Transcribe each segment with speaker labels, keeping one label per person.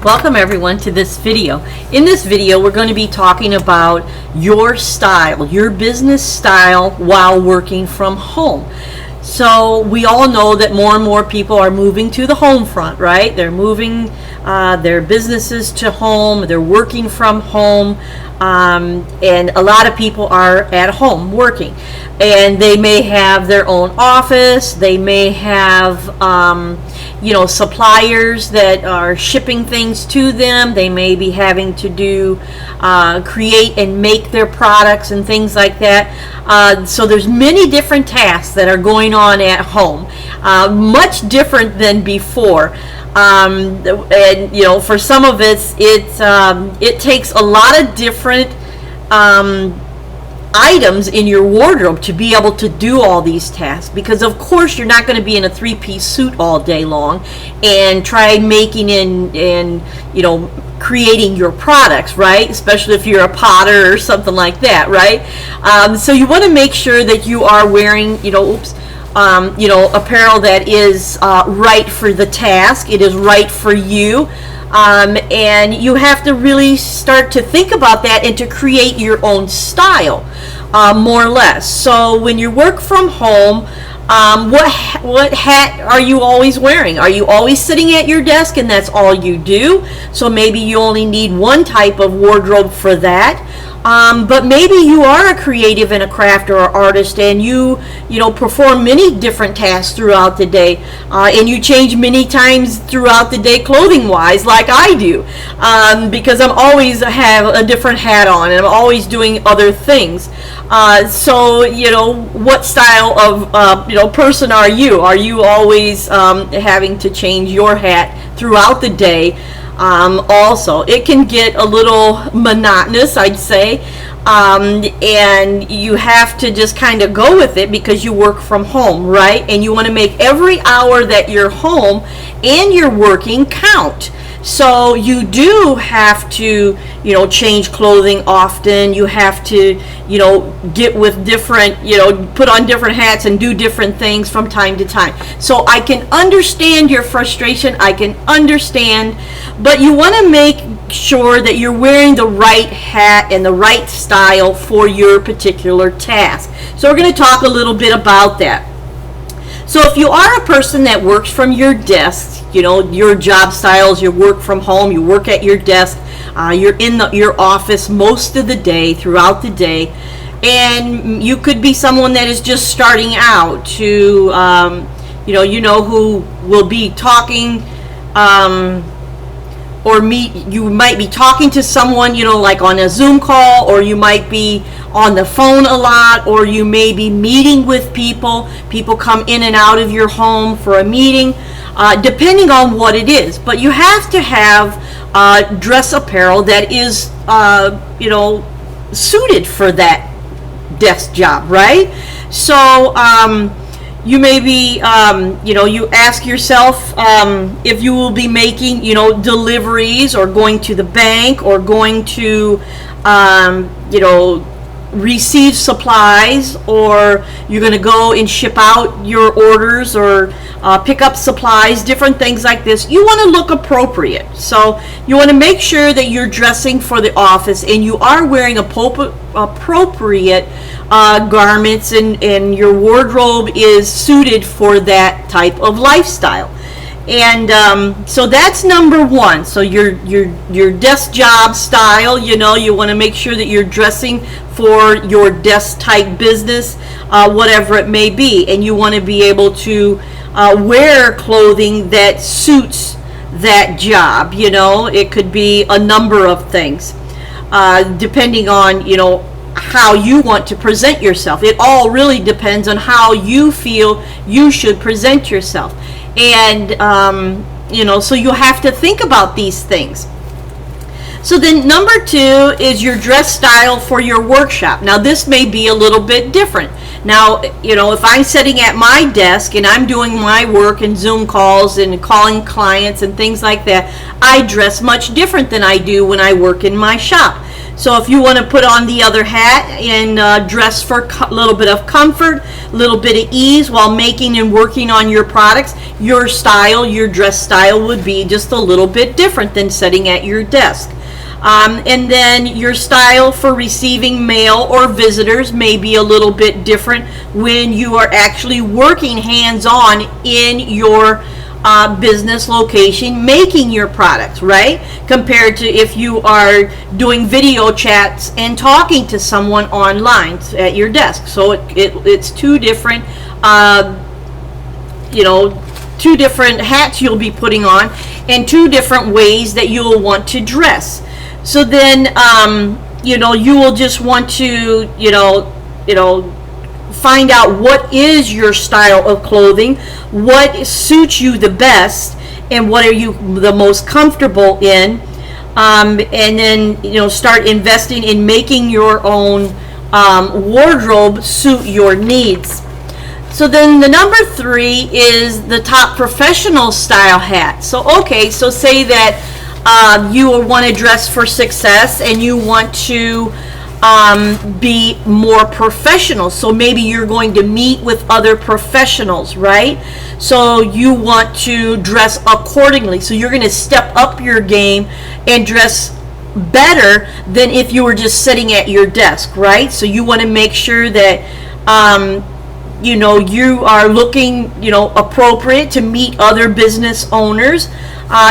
Speaker 1: Welcome everyone to this video. In this video we're going to be talking about your style, your business style while working from home. So we all know that more and more people are moving to the home front, right? They're moving their businesses to home, they're working from home, and a lot of people are at home working. And they may have their own office, they may have suppliers that are shipping things to them. They may be having to do create and make their products and things like that. So there's many different tasks that are going on at home, much different than before. And for some of it takes a lot of different items in your wardrobe to be able to do all these tasks, because of course you're not going to be in a three-piece suit all day long and try making and creating your products, right? Especially if you're a potter or something like that, right? So you want to make sure that you are wearing apparel that is right for the task. It is right for you. And you have to really start to think about that and to create your own style, more or less. So when you work from home, what hat are you always wearing? Are you always sitting at your desk and that's all you do? So maybe you only need one type of wardrobe for that. But maybe you are a creative and a crafter or artist, and you perform many different tasks throughout the day, and you change many times throughout the day clothing wise, like I do, because I'm always have a different hat on and I'm always doing other things. So what style of person are you? Are you always having to change your hat throughout the day? Also, it can get a little monotonous, I'd say, and you have to just kind of go with it because you work from home, right? And you want to make every hour that you're home and you're working count. So you do have to, change clothing often. You have to, get with different, put on different hats and do different things from time to time. So I can understand your frustration. I can understand, but you want to make sure that you're wearing the right hat and the right style for your particular task. So we're going to talk a little bit about that. So if you are a person that works from your desk, your job styles, you work from home, you work at your desk, you're in your office most of the day, throughout the day, and you could be someone that is just starting out to, who will be talking, you might be talking to someone, like on a Zoom call, or you might be on the phone a lot, or you may be meeting with people. People come in and out of your home for a meeting, depending on what it is. But you have to have dress apparel that is, suited for that desk job, right? So, you may be, you ask yourself if you will be making, deliveries, or going to the bank, or going to, receive supplies, or you're going to go and ship out your orders, or pick up supplies, different things like this. You want to look appropriate. So you want to make sure that you're dressing for the office and you are wearing appropriate garments, and your wardrobe is suited for that type of lifestyle. And so that's number one. So your desk job style, you want to make sure that you're dressing for your desk type business, whatever it may be, and you want to be able to wear clothing that suits that job. It could be a number of things, depending on how you want to present yourself. It all really depends on how you feel you should present yourself. And so you have to think about these things. So then number two is your dress style for your workshop. Now this may be a little bit different. Now, if I'm sitting at my desk and I'm doing my work and Zoom calls and calling clients and things like that, I dress much different than I do when I work in my shop. So if you want to put on the other hat and dress for a little bit of comfort, a little bit of ease while making and working on your products, your style, your dress style would be just a little bit different than sitting at your desk. And then your style for receiving mail or visitors may be a little bit different when you are actually working hands-on in your business location making your products, right? Compared to if you are doing video chats and talking to someone online at your desk. So it's two different, two different hats you'll be putting on and two different ways that you'll want to dress. So then, you will just want to, find out what is your style of clothing, what suits you the best, and what are you the most comfortable in, and then start investing in making your own wardrobe suit your needs. So then the number 3 is the top professional style hat. So say that you want to dress for success and you want to be more professional. So maybe you're going to meet with other professionals, right? So you want to dress accordingly. So you're going to step up your game and dress better than if you were just sitting at your desk, right? So you want to make sure that you are looking appropriate to meet other business owners.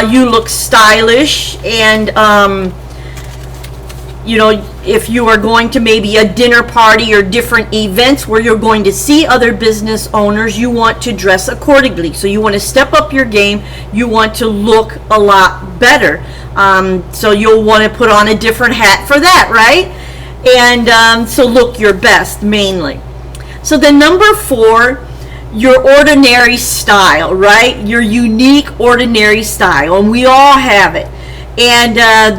Speaker 1: You look stylish, and if you are going to maybe a dinner party or different events where you're going to see other business owners, you want to dress accordingly. So you want to step up your game. You want to look a lot better. So you'll want to put on a different hat for that, right? And so look your best mainly. So the number 4, your ordinary style, right? Your unique ordinary style, and we all have it. And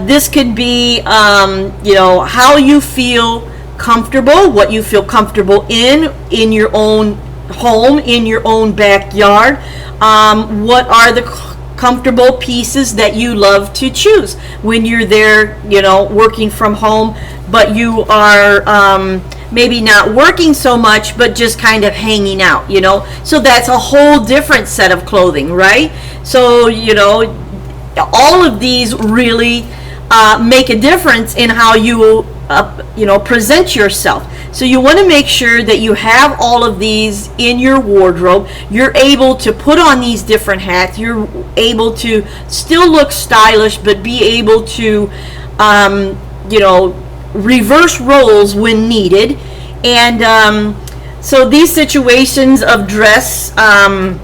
Speaker 1: this could be, how you feel comfortable, what you feel comfortable in your own home, in your own backyard. What are the comfortable pieces that you love to choose when you're there, working from home, but you are maybe not working so much, but just kind of hanging out, So that's a whole different set of clothing, right? So, all of these really make a difference in how you present yourself. So you want to make sure that you have all of these in your wardrobe. You're able to put on these different hats. You're able to still look stylish, but be able to reverse roles when needed. And so these situations of dress from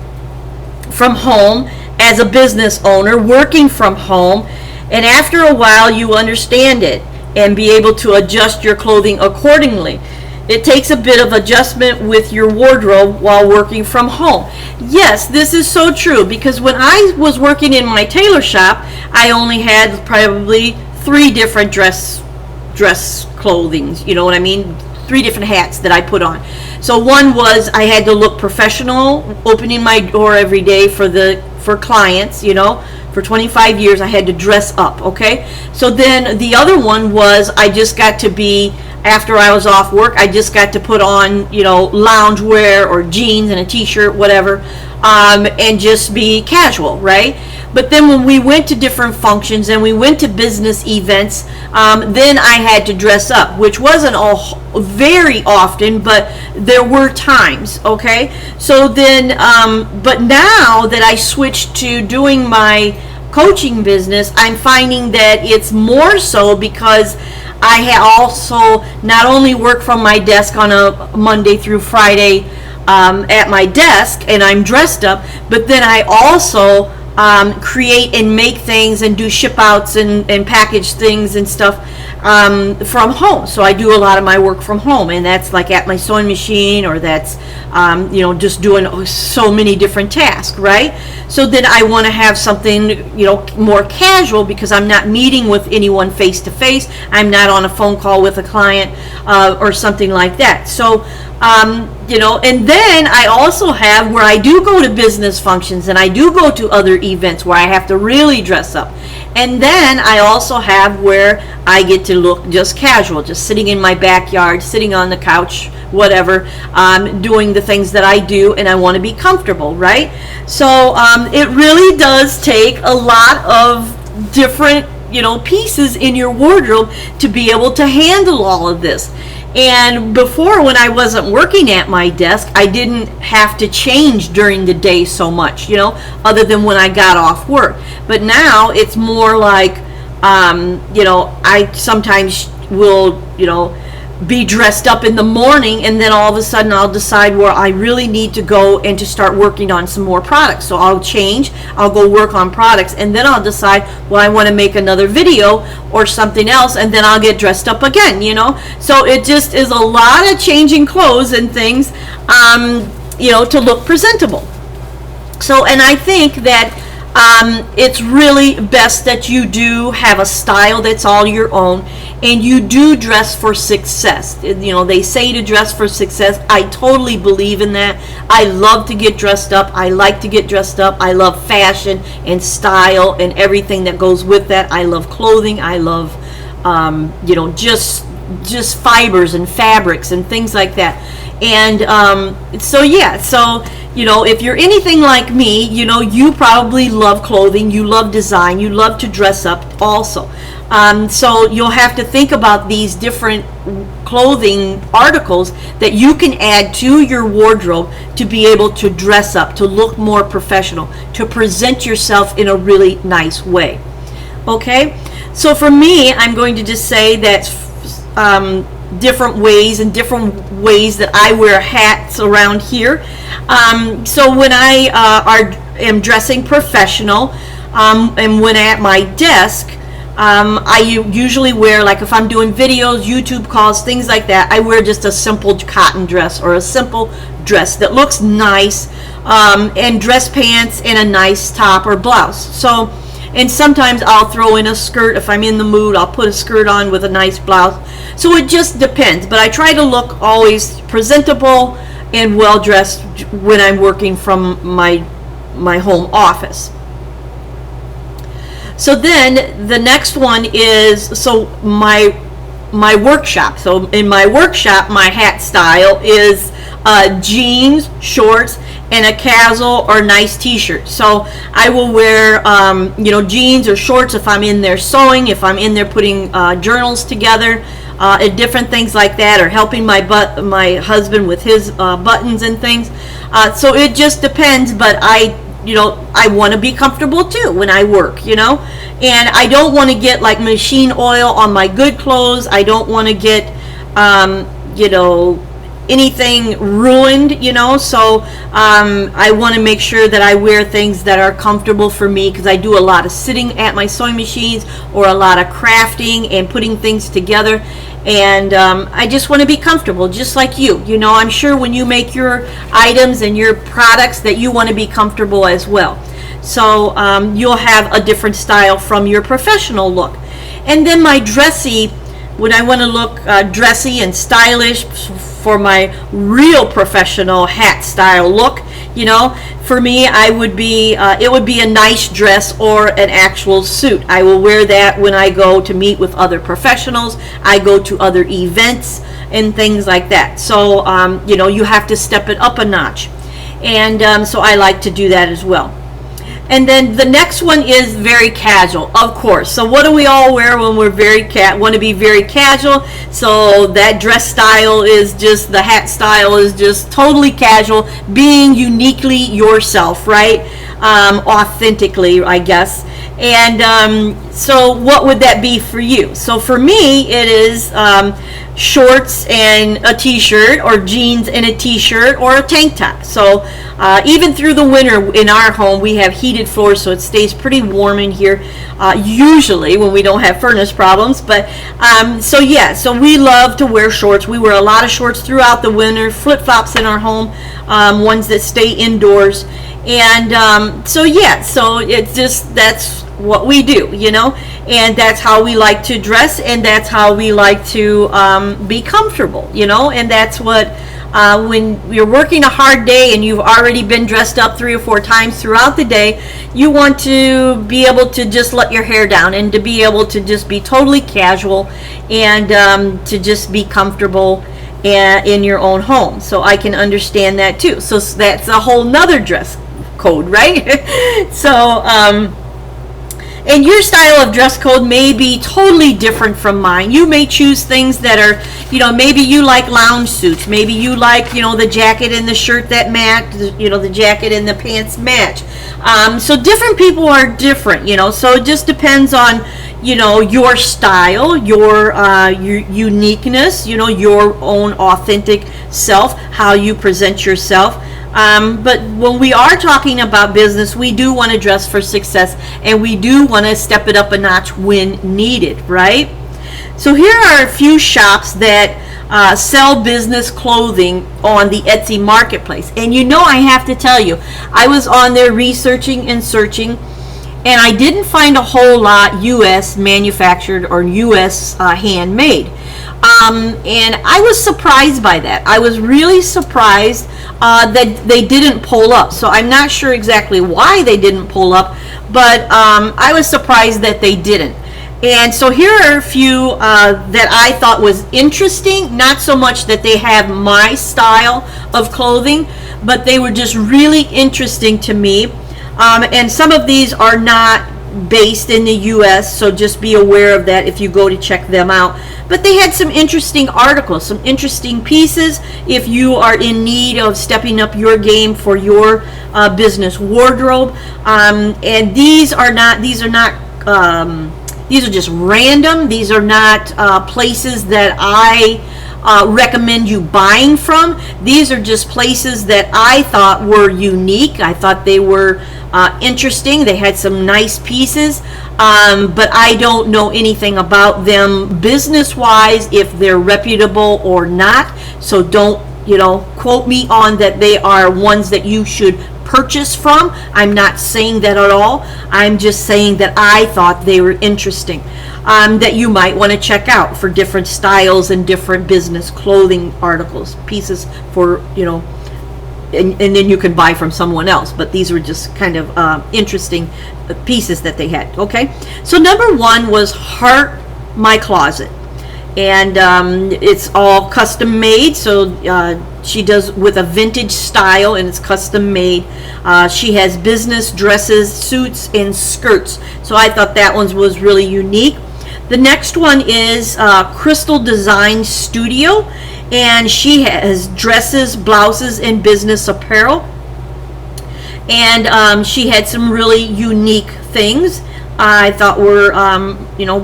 Speaker 1: home as a business owner, working from home, and after a while you understand it and be able to adjust your clothing accordingly. It takes a bit of adjustment with your wardrobe while working from home. Yes, this is so true, because when I was working in my tailor shop, I only had probably 3 different dress clothing, 3 different hats that I put on. So one was I had to look professional, opening my door every day for clients, for 25 years I had to dress up, okay? So then the other one was I just got to be, after I was off work, I just got to put on, lounge wear or jeans and a t-shirt, whatever, and just be casual, right? But then when we went to different functions and we went to business events, then I had to dress up, which wasn't all very often, but there were times, okay? So then, but now that I switched to doing my coaching business, I'm finding that it's more so because I also not only work from my desk on a Monday through Friday at my desk and I'm dressed up, but then I also create and make things and do ship outs and package things and stuff from home. So I do a lot of my work from home, and that's like at my sewing machine, or that's just doing so many different tasks, right? So then I want to have something more casual, because I'm not meeting with anyone face to face. I'm not on a phone call with a client or something like that. So and then I also have where I do go to business functions and I do go to other events where I have to really dress up. And then I also have where I get to look just casual, just sitting in my backyard, sitting on the couch, whatever, doing the things that I do, and I want to be comfortable, right? So it really does take a lot of different, pieces in your wardrobe to be able to handle all of this. And before, when I wasn't working at my desk, I didn't have to change during the day so much, other than when I got off work. But now it's more like, I sometimes will, be dressed up in the morning, and then all of a sudden I'll decide where I really need to go and to start working on some more products. So I'll change, I'll go work on products, and then I'll decide, well, I want to make another video or something else, and then I'll get dressed up again, So it just is a lot of changing clothes and things, to look presentable. So, and I think that it's really best that you do have a style that's all your own, and you do dress for success. They say to dress for success. I totally believe in that. I love to get dressed up. I like to get dressed up. I love fashion and style and everything that goes with that. I love clothing. I love, just fibers and fabrics and things like that. And if you're anything like me, you probably love clothing, you love design, you love to dress up also. So you'll have to think about these different clothing articles that you can add to your wardrobe to be able to dress up, to look more professional, to present yourself in a really nice way. Okay? So for me, I'm going to just say that different ways that I wear hats around here. So when I am dressing professional, and when at my desk, I usually wear, like if I'm doing videos, YouTube calls, things like that, I wear just a simple cotton dress or a simple dress that looks nice, and dress pants and a nice top or blouse. So, and sometimes I'll throw in a skirt. If I'm in the mood, I'll put a skirt on with a nice blouse. So it just depends. But I try to look always presentable and well dressed when I'm working from my home office. So then the next one is my workshop. So in my workshop, my hat style is jeans, shorts, and a casual or nice t-shirt. So I will wear jeans or shorts if I'm in there sewing, if I'm in there putting journals together, and different things like that, or helping my husband with his buttons and things. So it just depends, but I want to be comfortable too when I work, and I don't want to get like machine oil on my good clothes. I don't want to get anything ruined, so I want to make sure that I wear things that are comfortable for me, because I do a lot of sitting at my sewing machines or a lot of crafting and putting things together, and I just want to be comfortable, just like you. I'm sure when you make your items and your products that you want to be comfortable as well. So you'll have a different style from your professional look. And then my dressy, when I want to look dressy and stylish for my real professional hat style look, for me, it would be a nice dress or an actual suit. I will wear that when I go to meet with other professionals. I go to other events and things like that. So, you have to step it up a notch. And so I like to do that as well. And then the next one is very casual, of course. So what do we all wear when we're want to be very casual? So that dress style is just, the hat style is just totally casual, being uniquely yourself, right? Authentically, I guess. And so what would that be for you? So for me, it is shorts and a t-shirt, or jeans and a t-shirt, or a tank top. So even through the winter in our home, we have heated floors, so it stays pretty warm in here, usually when we don't have furnace problems. But so we love to wear shorts. We wear a lot of shorts throughout the winter, flip-flops in our home, ones that stay indoors. And so it's just, that's what we do, and that's how we like to dress, and that's how we like to be comfortable, and that's what When you're working a hard day and you've already been dressed up 3 or 4 times throughout the day, you want to be able to just let your hair down and to be able to just be totally casual and to just be comfortable in your own home. So I can understand that too. So that's a whole nother dress code, right? So and your style of dress code may be totally different from mine. You may choose things that are, maybe you like lounge suits. Maybe you like, the jacket and the shirt that match, the jacket and the pants match. So different people are different, so it just depends on, your style, your uniqueness, your own authentic self, how you present yourself. But when we are talking about business, we do want to dress for success, and we do want to step it up a notch when needed, right? So here are a few shops that sell business clothing on the Etsy marketplace. And I have to tell you, I was on there researching and searching, and I didn't find a whole lot U.S. manufactured or U.S. handmade. And I was surprised by that. I was really surprised that they didn't pull up. So I'm not sure exactly why they didn't pull up, but I was surprised that they didn't. And so here are a few that I thought was interesting, not so much that they have my style of clothing, but they were just really interesting to me. And some of these are not based in the U.S., so just be aware of that if you go to check them out. But they had some interesting articles, some interesting pieces if you are in need of stepping up your game for your business wardrobe. And these are just random. These are not places that I recommend you buying from. These are just places that I thought were unique. I thought they were interesting. They had some nice pieces, but I don't know anything about them business-wise, if they're reputable or not. So don't, quote me on that they are ones that you should purchase from. I'm not saying that at all. I'm just saying that I thought they were interesting, that you might want to check out for different styles and different business clothing articles, pieces for, and then you can buy from someone else. But these were just kind of interesting pieces that they had. Okay, so number 1 was Heart My Closet, and it's all custom made. So she does with a vintage style, and it's custom made. She has business dresses, suits, and skirts. So I thought that one was really unique. The next one is Crystal Design Studio, and she has dresses, blouses, and business apparel. And she had some really unique things I thought were,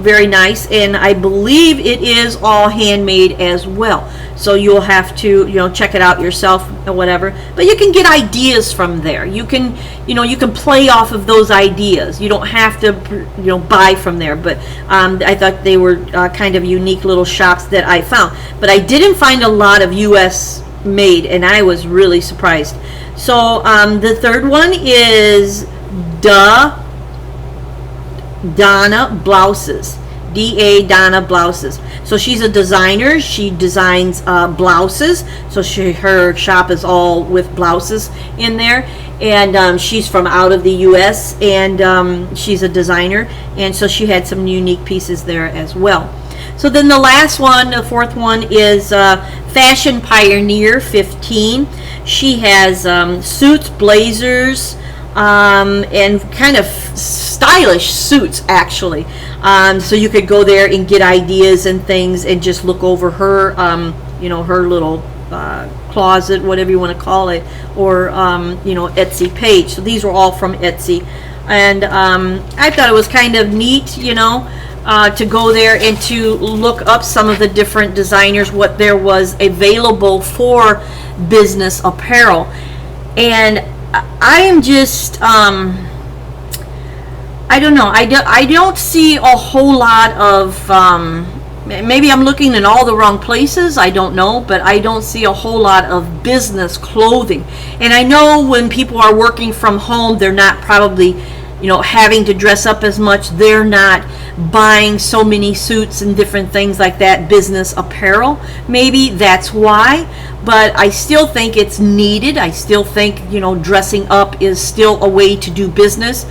Speaker 1: very nice. And I believe it is all handmade as well. So you'll have to, check it out yourself or whatever. But you can get ideas from there. You can, you can play off of those ideas. You don't have to, buy from there. But I thought they were kind of unique little shops that I found. But I didn't find a lot of U.S. made, and I was really surprised. So the third one is Donna Blouses. D.A. Donna Blouses. So she's a designer. She designs blouses. So her shop is all with blouses in there. And she's from out of the U.S. and she's a designer. And so she had some unique pieces there as well. So then the last one, the fourth one, is Fashion Pioneer 15. She has suits, blazers, and kind of stylish suits, actually. So you could go there and get ideas and things and just look over her, her little closet, whatever you want to call it, or, Etsy page. So these were all from Etsy. And I thought it was kind of neat, to go there and to look up some of the different designers, what there was available for business apparel. And I am just, I don't know, I don't see a whole lot of, maybe I'm looking in all the wrong places, I don't know, but I don't see a whole lot of business clothing. And I know when people are working from home, they're not probably, having to dress up as much. They're not buying so many suits and different things like that, business apparel. Maybe that's why. but I still think it's needed. I still think, dressing up is still a way to do business.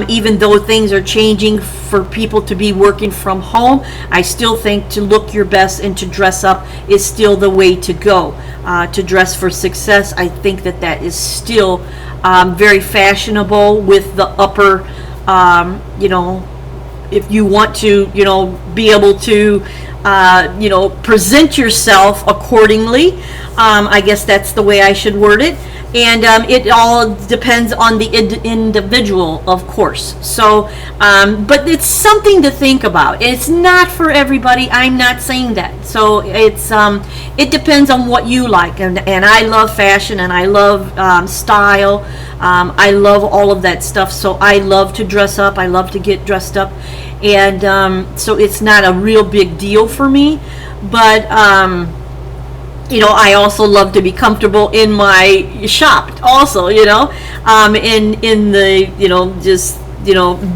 Speaker 1: Even though things are changing for people to be working from home, I still think to look your best and to dress up is still the way to go. To dress for success, I think that is still very fashionable with the upper, if you want to, be able to, present yourself accordingly. I guess that's the way I should word it. And it all depends on the individual, of course. So, but it's something to think about. It's not for everybody. I'm not saying that. So it depends on what you like. And I love fashion, and I love style. I love all of that stuff. So I love to dress up. I love to get dressed up. And so it's not a real big deal for me. But I also love to be comfortable in my shop also, in the, just,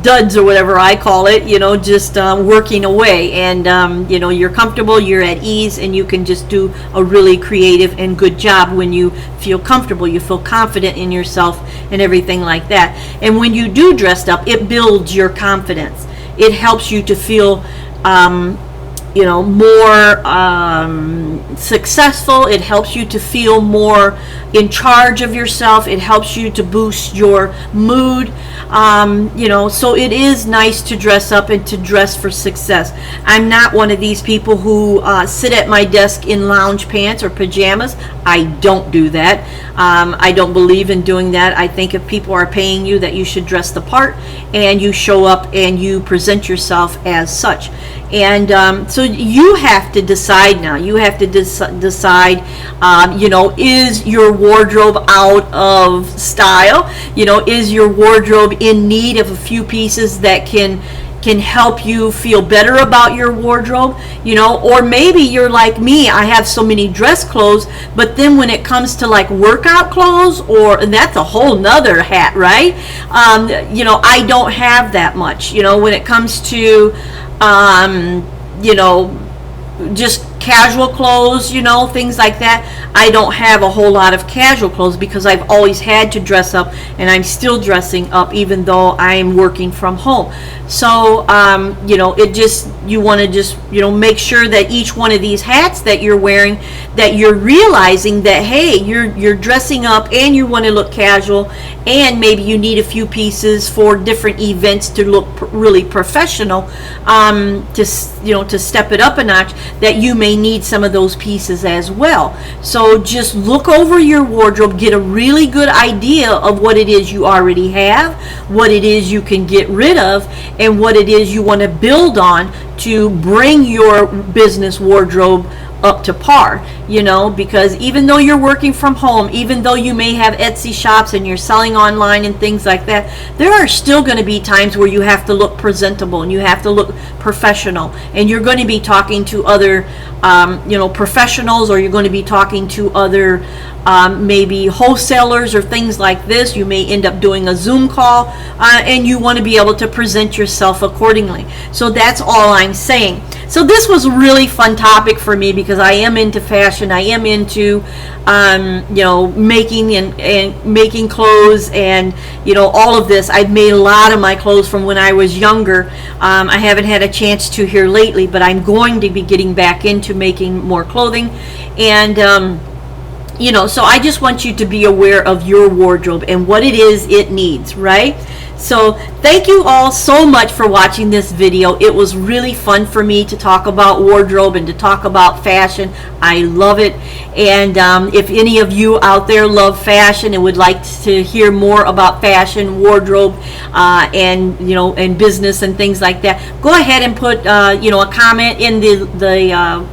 Speaker 1: duds or whatever I call it, just working away. And, you're comfortable, you're at ease, and you can just do a really creative and good job when you feel comfortable, you feel confident in yourself and everything like that. And when you do dress up, it builds your confidence. It helps you to feel more successful. It helps you to feel more in charge of yourself. It helps you to boost your mood. So it is nice to dress up and to dress for success. I'm not one of these people who sit at my desk in lounge pants or pajamas. I don't do that. I don't believe in doing that. I think if people are paying you, that you should dress the part and you show up and you present yourself as such. And so you have to decide now. You have to decide, is your wardrobe out of style? Is your wardrobe in need of a few pieces that can help you feel better about your wardrobe? Or maybe you're like me, I have so many dress clothes, but then when it comes to like workout clothes, and that's a whole nother hat, right? I don't have that much. When it comes to just casual clothes, things like that. I don't have a whole lot of casual clothes because I've always had to dress up, and I'm still dressing up even though I'm working from home. So, you want to just, make sure that each one of these hats that you're wearing, that you're realizing that, hey, you're dressing up and you want to look casual, and maybe you need a few pieces for different events to look really professional, to step it up a notch, that you may need some of those pieces as well. So just look over your wardrobe, get a really good idea of what it is you already have, what it is you can get rid of, and what it is you want to build on to bring your business wardrobe up to par, because even though you're working from home, even though you may have Etsy shops and you're selling online and things like that, there are still going to be times where you have to look presentable and you have to look professional, and you're going to be talking to other professionals, or you're going to be talking to other maybe wholesalers or things like this. You may end up doing a Zoom call, and you want to be able to present yourself accordingly. So that's all I'm saying. So this was a really fun topic for me because I am into fashion. I am into making and making clothes, and all of this. I've made a lot of my clothes from when I was younger. I haven't had a chance to here lately, but I'm going to be getting back into making more clothing. And so I just want you to be aware of your wardrobe and what it is it needs, right? So thank you all so much for watching this video. It was really fun for me to talk about wardrobe and to talk about fashion. I love it. And if any of you out there love fashion and would like to hear more about fashion, wardrobe, and business and things like that, go ahead and put a comment in the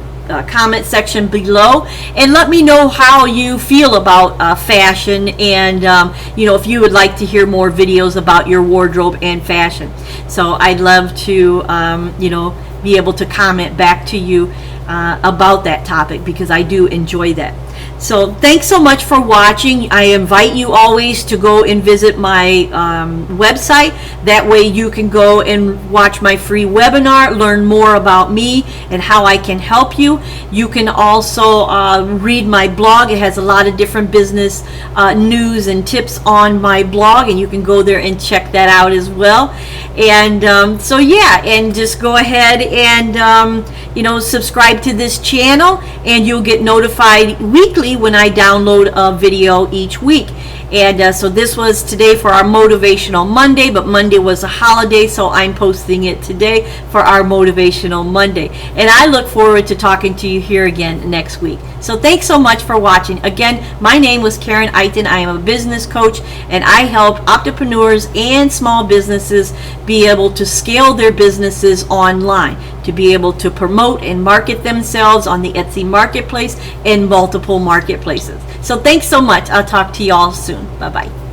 Speaker 1: comment section below, and let me know how you feel about fashion, and if you would like to hear more videos about your wardrobe and fashion. So I'd love to be able to comment back to you about that topic, because I do enjoy that. So thanks so much for watching. I invite you always to go and visit my website. That way you can go and watch my free webinar, learn more about me and how I can help you. You can also read my blog. It has a lot of different business news and tips on my blog, and you can go there and check that out as well. And so yeah, and just go ahead and subscribe to this channel, and you'll get notified weekly when I download a video each week. And so this was today for our Motivational Monday, but Monday was a holiday, so I'm posting it today for our Motivational Monday. And I look forward to talking to you here again next week. So thanks so much for watching. Again, my name was Karen Eichten. I am a business coach, and I help entrepreneurs and small businesses be able to scale their businesses online, to be able to promote and market themselves on the Etsy marketplace and multiple marketplaces. So thanks so much. I'll talk to you all soon. Bye-bye.